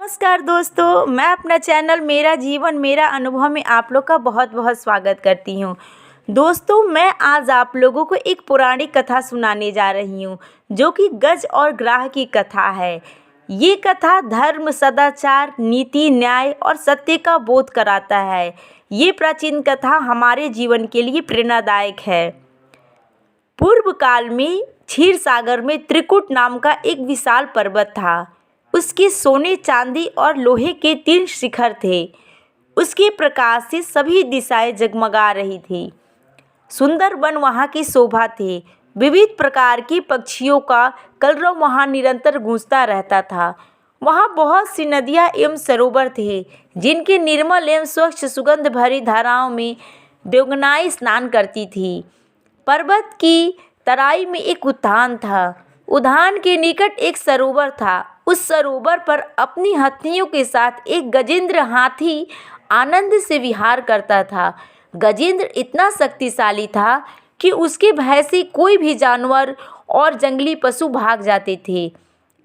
नमस्कार दोस्तों, मैं अपना चैनल मेरा जीवन मेरा अनुभव में आप लोग का बहुत बहुत स्वागत करती हूँ। दोस्तों, मैं आज आप लोगों को एक पौराणिक कथा सुनाने जा रही हूँ जो कि गज और ग्राह की कथा है। ये कथा धर्म, सदाचार, नीति, न्याय और सत्य का बोध कराता है। ये प्राचीन कथा हमारे जीवन के लिए प्रेरणादायक है। पूर्व काल में क्षीर सागर में त्रिकुट नाम का एक विशाल पर्वत था। उसके सोने, चांदी और लोहे के 3 शिखर थे। उसके प्रकाश से सभी दिशाएं जगमगा रही थी। सुंदर वन वहाँ की शोभा थे। विविध प्रकार की पक्षियों का कलरव वहाँ निरंतर गूंजता रहता था। वहाँ बहुत सी नदियाँ एवं सरोवर थे जिनके निर्मल एवं स्वच्छ सुगंध भरी धाराओं में देवगनाएं स्नान करती थी। पर्वत की तराई में एक उद्यान था। उद्यान के निकट एक सरोवर था। उस सरोवर पर अपनी हथिनियों के साथ एक गजेंद्र हाथी आनंद से विहार करता था। गजेंद्र इतना शक्तिशाली था कि उसके भय से कोई भी जानवर और जंगली पशु भाग जाते थे।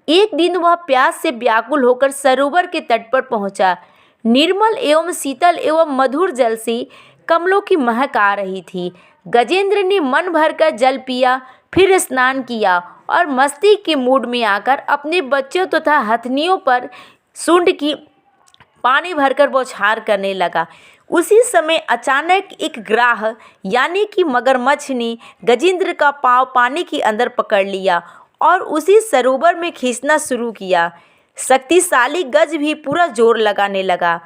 एक दिन वह प्यास से व्याकुल होकर सरोवर के तट पर पहुंचा। निर्मल एवं शीतल एवं मधुर जल से कमलों की महक आ रही थी। गजेंद्र ने मन भरकर जल पिया, फिर स्नान किया और मस्ती के मूड में आकर अपने बच्चों तथा हथनियों पर सूंड की पानी भरकर बौछार करने लगा। उसी समय अचानक एक ग्राह यानी कि मगरमच्छ ने गजेंद्र का पाँव पानी के अंदर पकड़ लिया और उसी सरोवर में खींचना शुरू किया। शक्तिशाली गज भी पूरा जोर लगाने लगा।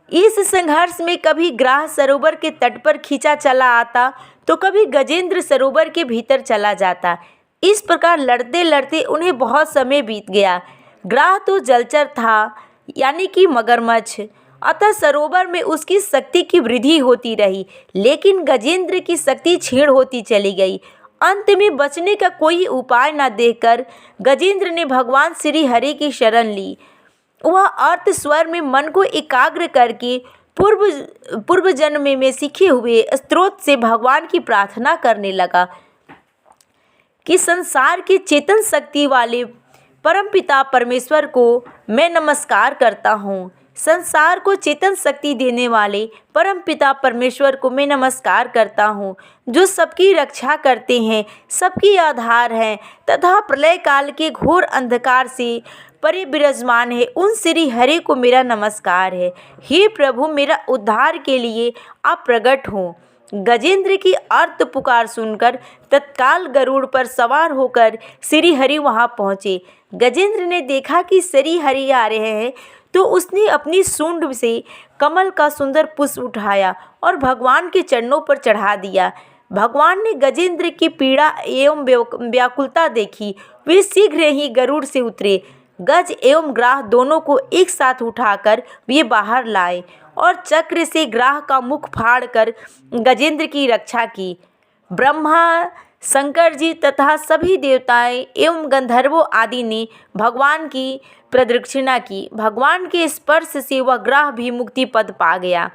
इस संघर्ष में कभी ग्राह सरोवर के तट पर खींचा चला आता तो कभी गजेंद्र सरोवर के भीतर चला जाता। इस प्रकार लड़ते लड़ते उन्हें बहुत समय बीत गया। ग्राह तो जलचर था यानी कि मगरमच्छ, अतः सरोवर में उसकी शक्ति की वृद्धि होती रही, लेकिन गजेंद्र की शक्ति क्षीण होती चली गई। अंत में बचने का कोई उपाय न देखकर गजेंद्र ने भगवान श्री हरि की शरण ली। वह अर्थ स्वर में मन को एकाग्र करके पूर्व जन्म में सीखे हुए स्त्रोत से भगवान की प्रार्थना करने लगा कि संसार के चेतन शक्ति वाले परमपिता परमेश्वर को मैं नमस्कार करता हूँ। संसार को चेतन शक्ति देने वाले परमपिता परमेश्वर को मैं नमस्कार करता हूँ, जो सबकी रक्षा करते हैं, सबकी आधार हैं तथा प्रलय काल के घोर अंधकार से परे विराजमान है। उन श्री हरि को मेरा नमस्कार है। हे प्रभु, मेरा उद्धार के लिए आप प्रकट हों। गजेंद्र की अर्त पुकार सुनकर तत्काल गरुड़ पर सवार होकर श्री हरि वहां पहुँचे। गजेंद्र ने देखा कि श्री हरि आ रहे हैं तो उसने अपनी सूंड से कमल का सुंदर पुष्प उठाया और भगवान के चरणों पर चढ़ा दिया। भगवान ने गजेंद्र की पीड़ा एवं व्याकुलता देखी। वे शीघ्र ही गरुड़ से उतरे। गज एवं ग्राह दोनों को एक साथ उठाकर वे बाहर लाए और चक्र से ग्राह का मुख फाड़कर गजेंद्र की रक्षा की। ब्रह्मा, शंकर जी तथा सभी देवताएं एवं गंधर्वों आदि ने भगवान की प्रदक्षिणा की। भगवान के स्पर्श से वह ग्राह भी मुक्ति पद पा गया।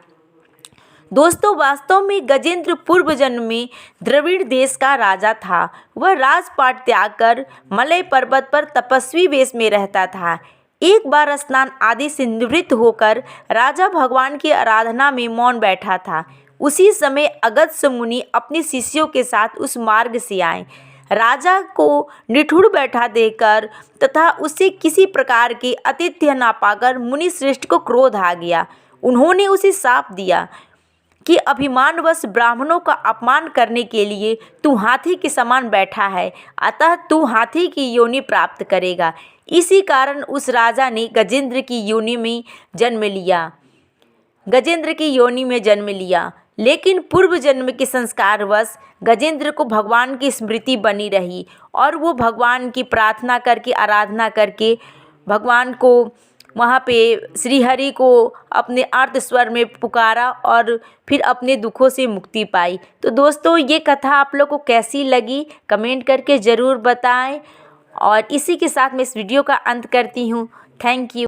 दोस्तों, वास्तव में गजेंद्र पूर्व जन्म में द्रविड़ देश का राजा था। वह राजपाट त्याग कर मलय पर्वत पर तपस्वी वेश में रहता था। एक बार स्नान आदि से निवृत्त होकर राजा भगवान की आराधना में मौन बैठा था। उसी समय अगस्त्य मुनि अपने शिष्यों के साथ उस मार्ग से आए। राजा को निठुर बैठा देकर तथा उससे किसी प्रकार के आतिथ्य न पाकर मुनि श्रेष्ठ को क्रोध आ गया। उन्होंने उसे शाप दिया कि अभिमानवश ब्राह्मणों का अपमान करने के लिए तू हाथी के समान बैठा है, अतः तू हाथी की योनि प्राप्त करेगा। इसी कारण उस राजा ने गजेंद्र की योनि में जन्म लिया। लेकिन पूर्व जन्म के संस्कारवश गजेंद्र को भगवान की स्मृति बनी रही और वो भगवान की प्रार्थना करके, आराधना करके भगवान को वहाँ पे श्रीहरि को अपने अर्थ स्वर में पुकारा और फिर अपने दुखों से मुक्ति पाई। तो दोस्तों, ये कथा आप लोग को कैसी लगी कमेंट करके ज़रूर बताएं और इसी के साथ मैं इस वीडियो का अंत करती हूँ। Thank you.